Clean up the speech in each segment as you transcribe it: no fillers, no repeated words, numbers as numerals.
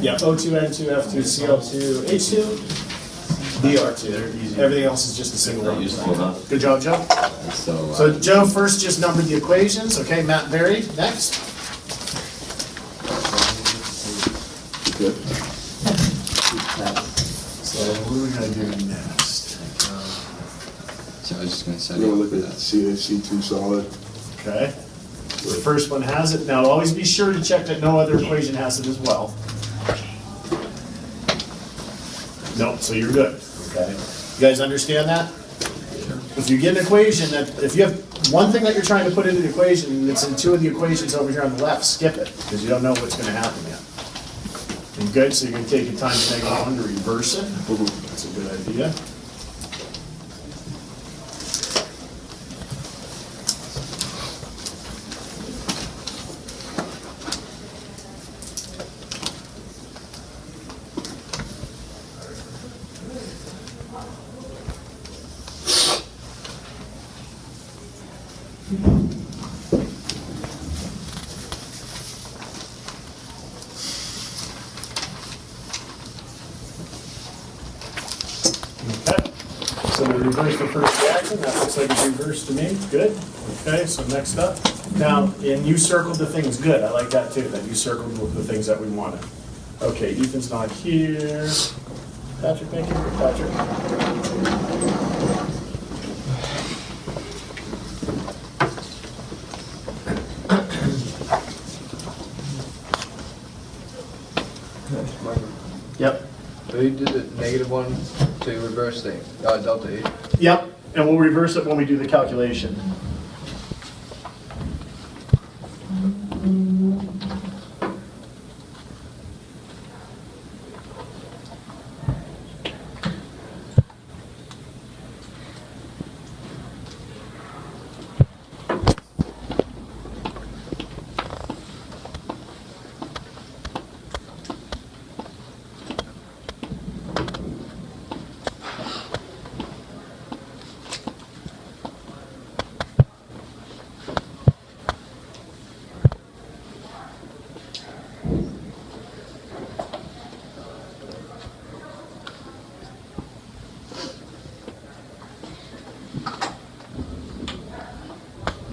Yeah, O2, N2, F2, Cl2, H2, Br2. Everything else is just a single one. Good job, Joe. So Joe first just numbered the equations. Okay, Matt Berry, next. Good. So what are we going to do next? So I was just going to say. We're going to look at CaC2 solid. Okay. The first one has it. Now always be sure to check that no other equation has it as well. Nope, so you're good. Okay. You guys understand that? If you get an equation that, if you have one thing that you're trying to put into the equation and it's in two of the equations over here on the left, skip it, because you don't know what's going to happen yet. You good? So you're going to take your time to -1 to reverse it. That's a good idea. Okay, so we reverse the first reaction. That looks like it's reversed to me. Good. Okay, so next up. Now, and you circled the things. Good. I like that too, that you circled the things that we wanted. Okay, Ethan's not here. Patrick, thank you. Patrick. Yep. So you did the -1 to reverse the delta H. Yep, and we'll reverse it when we do the calculation.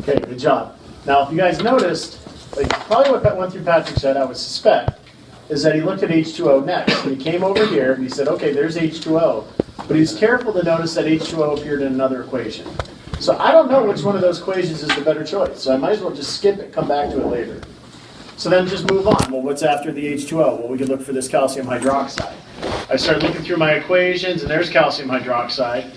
Okay, good job. Now, if you guys noticed, like probably what went through Patrick's head, I would suspect, is that he looked at H2O next. And he came over here and he said, okay, there's H2O. But he's careful to notice that H2O appeared in another equation. So I don't know which one of those equations is the better choice. So I might as well just skip it, come back to it later. So then just move on. Well, what's after the H2O? Well, we could look for this calcium hydroxide. I started looking through my equations, and there's calcium hydroxide.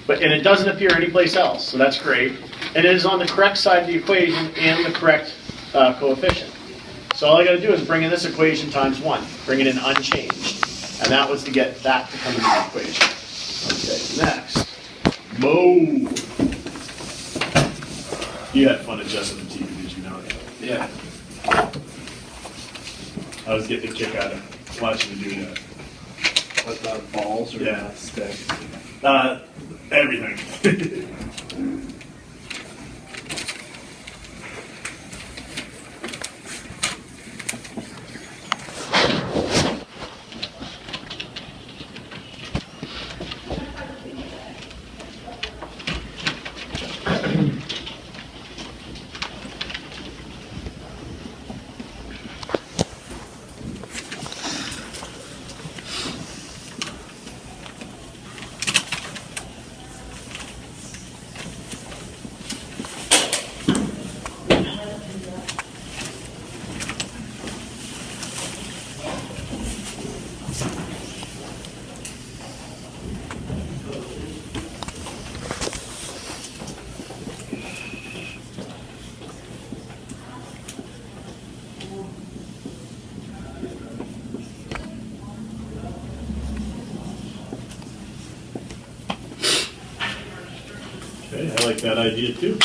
And it doesn't appear anyplace else, so that's great. And it is on the correct side of the equation and the correct coefficient. So all I got to do is bring in this equation times 1, bring it in unchanged. And that was to get that to come into the equation. Okay, next. Mo. You had fun adjusting the TV, did you know? Yeah. I was getting a kick out of watching you do that. What about balls or Yeah. sticks? Everything. Okay, I like that idea too.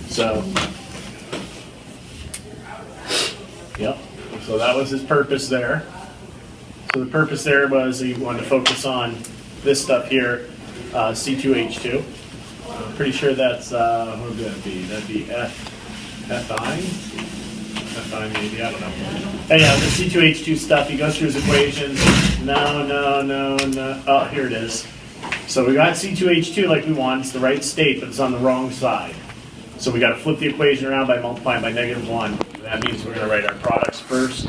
So, yep, so that was his purpose there. So the purpose there was he wanted to focus on this stuff here, C2H2. I'm pretty sure that's, what would that be? That'd be Fi? I maybe, I don't know. Anyhow, the C2H2 stuff, he goes through his equations. No. Oh, here it is. So we got C2H2 like we want. It's the right state, but it's on the wrong side. So we got to flip the equation around by multiplying by -1. That means we're going to write our products first,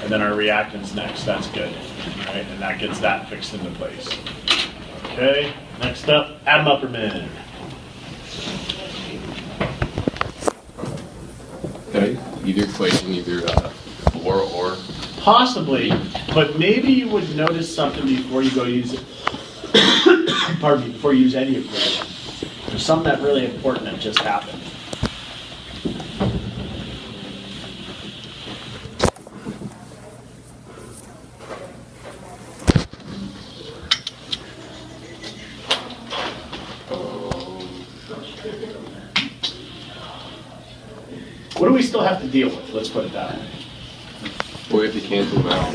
and then our reactants next. That's good. All right, and that gets that fixed into place. Okay, next up, Adam Upperman. Okay, either equation, either or. Possibly, but maybe you would notice something before you go use it. Pardon me, before you use any equation. There's something that really important that just happened. What do we still have to deal with? Let's put it that way. We have to cancel them out.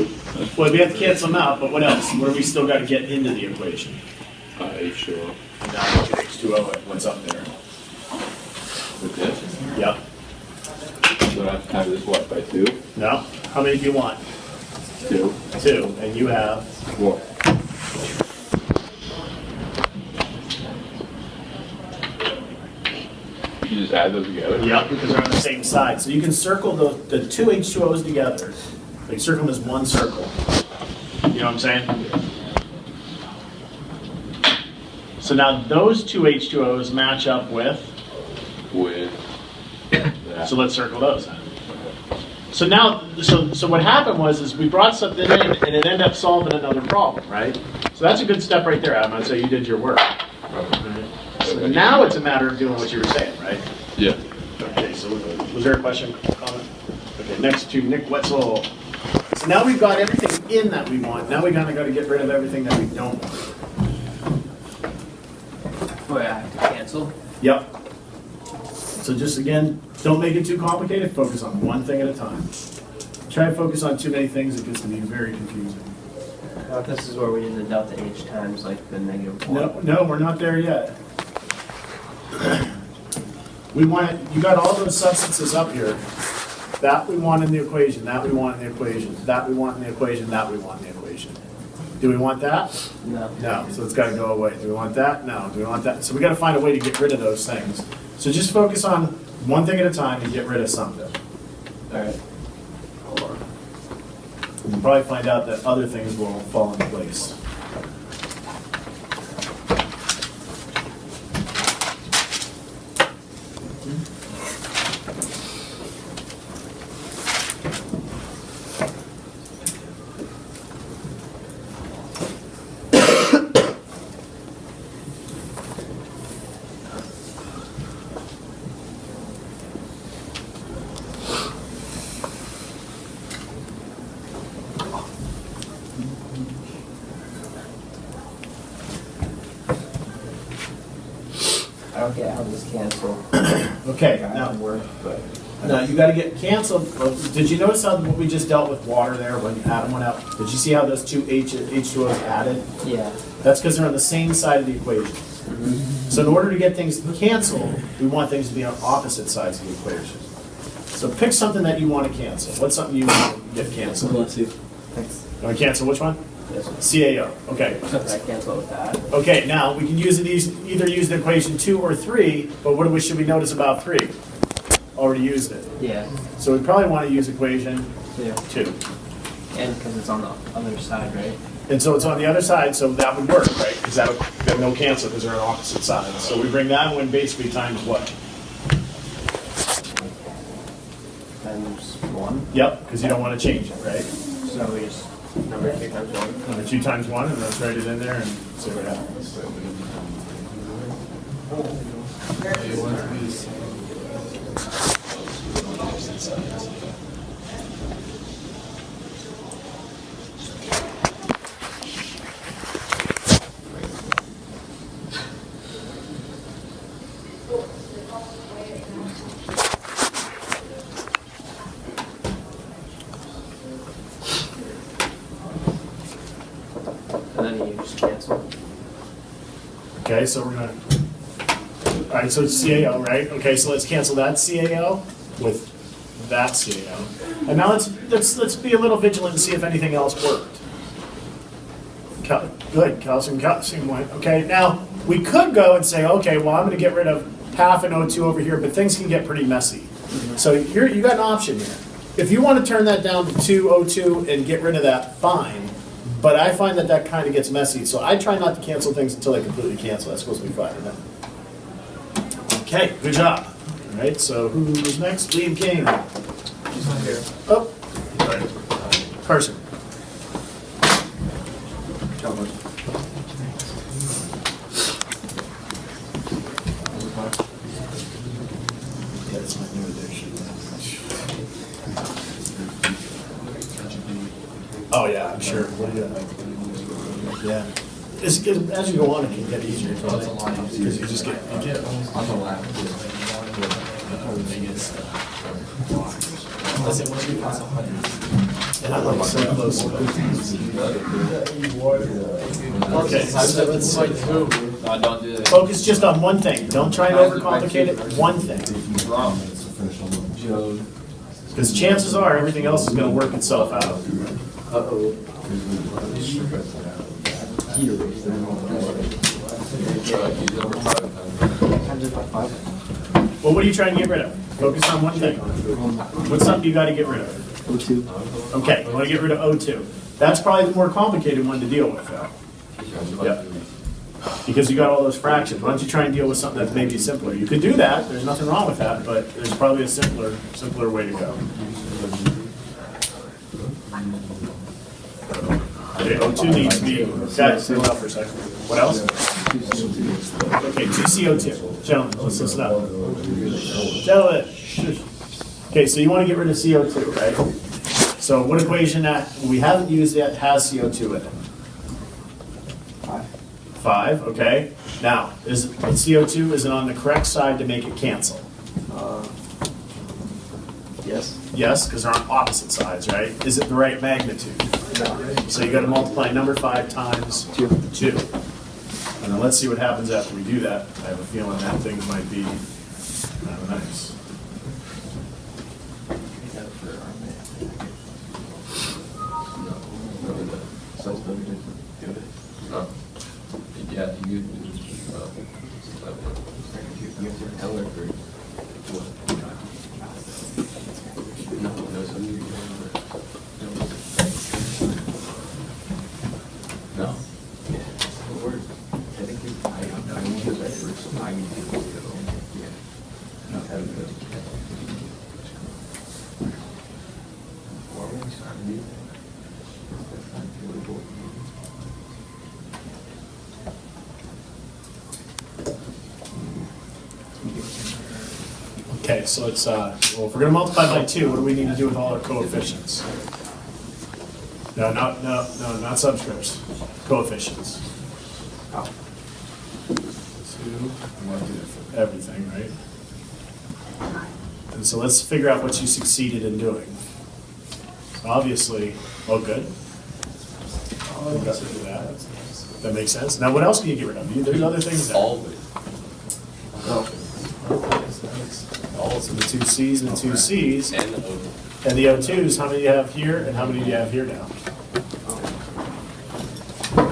Well, we have to cancel them out, but what else? What do we still got to get into the equation? H2O. Now look at H2O, what's up there? With this. Yep. So I have to times this what, by 2? No? How many do you want? 2. 2, and you have? 1. You just add those together? Yep, because they're on the same side. So you can circle the two H2Os together. Like circle them as one circle. You know what I'm saying? So now those two H2Os match up with, With that. so let's circle those then. So now, so what happened was we brought something in and it ended up solving another problem, right? So that's a good step right there, Adam. I'd say you did your work. So now it's a matter of doing what you were saying, right? Yeah. Okay, so was there a question, comment? Okay, next to Nick Wetzel. So now we've got everything in that we want. Now we kind of got to get rid of everything that we don't want. Oh, yeah, I have to cancel. Yep. So just again, don't make it too complicated. Focus on one thing at a time. Try to focus on too many things, it gets to be very confusing. This is where we did the delta H times like the -1. No, we're not there yet. We want, you got all those substances up here. That we want in the equation, that we want in the equation, that we want in the equation, that we want in the equation. Do we want that? No. No, so it's gotta go away. Do we want that? No. Do we want that? So we gotta find a way to get rid of those things. So just focus on one thing at a time and get rid of something. Alright. You'll probably find out that other things will fall into place. I don't get how this cancel. Okay, That now, would work, but. now you gotta get canceled. Did you notice how what we just dealt with water there when Adam went out? Did you see how those two H2Os added? Yeah. That's because they're on the same side of the equation. So in order to get things canceled, we want things to be on opposite sides of the equation. So pick something that you want to cancel. What's something you want to get canceled? Thanks. You want to cancel which one? This one. CAO. Okay. So I cancel with that. Okay, now we can use it either use the equation 2 or 3, but what should we notice about 3? Already used it. Yeah. So we probably want to use equation Yeah. 2. And because it's on the other side, right? And so it's on the other side, so that would work, right? Because that would have no cancel because they're on opposite sides. So we bring that one basically times what? Times 1. Yep, because you don't want to change it, right? So we just number 2 times 1. Number 2 times 1, and let's write it in there and see what happens. And then you just cancel. Okay, so we're gonna, all right, so it's CAO, right? Okay, so let's cancel that CAO with that's getting out. And now let's be a little vigilant and see if anything else worked. Good, calcium went, okay, now, we could go and say, okay, well, I'm gonna get rid of half an O2 over here, but things can get pretty messy. So you got an option here. If you wanna turn that down to 2 O2 and get rid of that, fine. But I find that that kinda gets messy, so I try not to cancel things until they completely cancel. That's supposed to be fine, isn't it? Okay, good job. All right, so who's next? Liam King. He's not here. Oh, Carson. Yeah, that's my new addiction. Oh, yeah, I'm sure. What do you got? Yeah. As you go on, it can get easier. Because you just get. On the left. And I love so close. Okay, so let's No, don't do that. focus just on one thing. Don't try and overcomplicate it. One thing. Because chances are everything else is going to work itself out. Uh-oh. Well, what are you trying to get rid of? Focus on one thing. What's something you got to get rid of? O2. Okay, you want to get rid of O2. That's probably the more complicated one to deal with, though. Yep. Because you got all those fractions. Why don't you try and deal with something that's maybe simpler? You could do that. There's nothing wrong with that, but there's probably a simpler way to go. Okay, O2 needs to be. Guys, stay out for a second. What else? Okay, 2CO2. Gentlemen, let's listen up. Gentlemen. Okay, so you want to get rid of CO2, right? So what equation that we haven't used yet has CO2 in it? 5, okay. Now, is CO2, is it on the correct side to make it cancel? Yes. Yes, because they're on opposite sides, right? Is it the right magnitude? No. So you got to multiply number 5 times 2. And then let's see what happens after we do that. I have a feeling that thing might be nice. Yeah, you. No. Okay, so it's, well, if we're going to multiply by 2, what do we need to do with all our coefficients? No, not subscripts, coefficients. 2, I want to do that for everything, right? And so let's figure out what you succeeded in doing. Obviously, oh, good. We got to do that. That makes sense. Now, what else can you get rid of? There's other things there. All of it. So the 2 C's and the 2 C's. And the O. And the O2s, how many do you have here and how many do you have here now?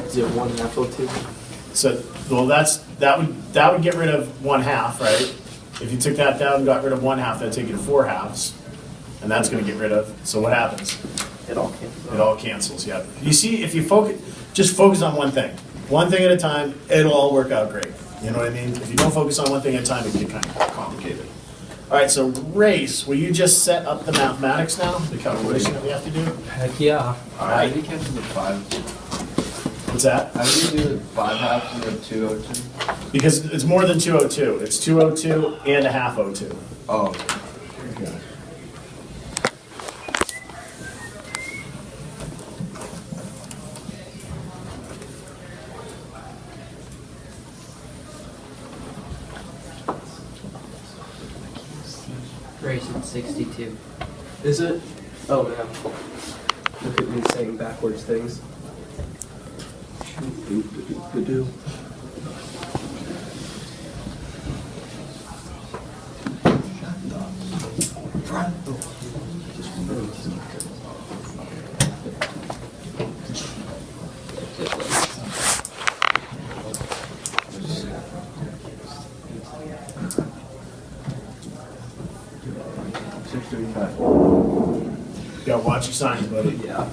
Is it 1/2 O2? So, well, that would get rid of 1/2, right? If you took that down and got rid of 1/2, that'd take you to 4 halves. And that's gonna get rid of, so what happens? It all cancels. It all cancels, yeah. You see, if you just focus on one thing at a time, it'll all work out great. You know what I mean? If you don't focus on one thing at a time, it can get kind of complicated. All right, so Race, will you just set up the mathematics now, the calculation that we have to do? Heck yeah. All right. How do you cancel the 5? What's that? How do you do the 5 halves and the 2 O2? Because it's more than 202. It's 202 and a half O2. Oh. Race at 62. Is it? Oh, yeah. Look at me saying backwards things. watch your signs, buddy. Yeah.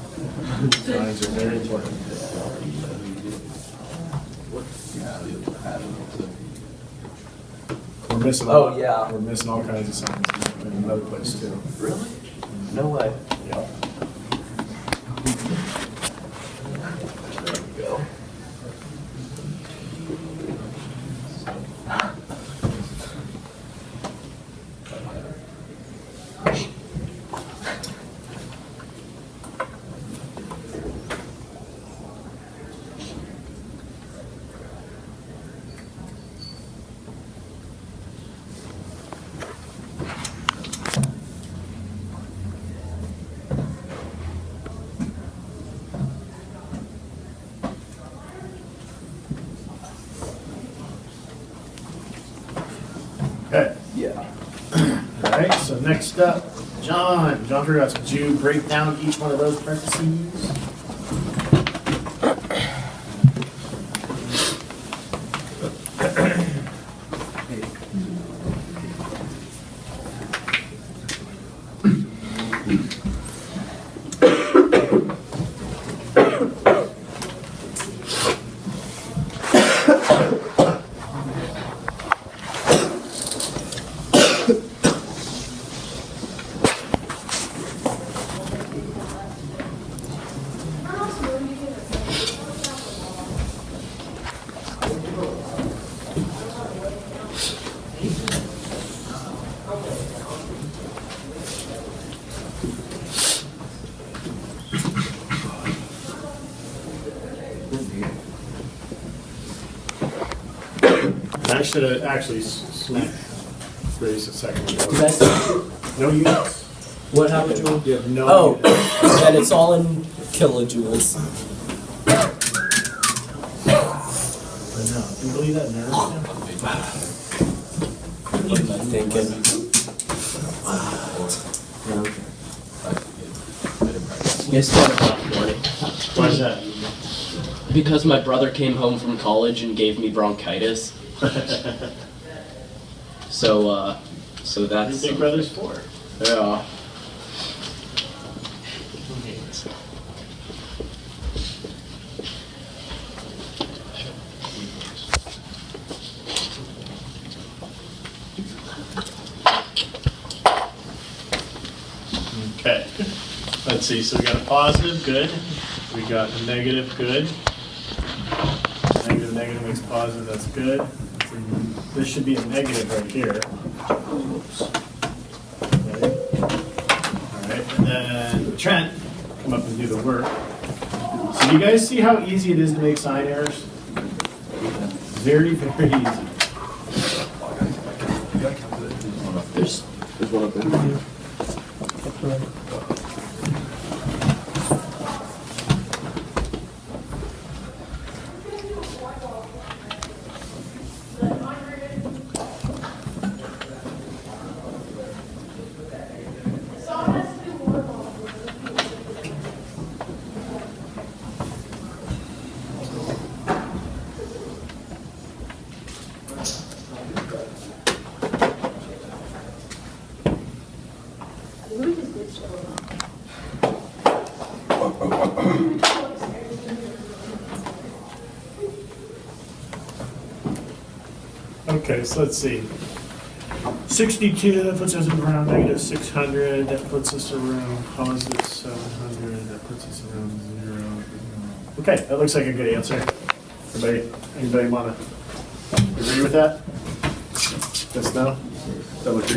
Signs are very important. We're missing. Oh, yeah. We're missing all kinds of signs in another place too. Really? No way. Yeah. There we go. Okay. Yeah. All right. So next up, John. John Fergus, could you break down each one of those parentheses? I should have actually smacked Grace a second ago. No units. What happened to him? You have no Oh, units. and it's all in kilojoules. I know. Can you believe that nerve? What am I thinking? It's 10 o'clock in the morning. Why is that? Because my brother came home from college and gave me bronchitis. So Your that's big brother's 4. yeah. Okay. Let's see. So we got a positive, good. We got a negative, good. Negative, negative makes positive, that's good. This should be a negative right here. Okay. All right, and then Trent, come up and do the work. So you guys see how easy it is to make sign errors? Very, very easy. There's one up there. Okay, so let's see. 62, that puts us around negative 600, that puts us around positive 700, that puts us around 0. Okay, that looks like a good answer. Anybody wanna agree with that? Yes, no? That look good.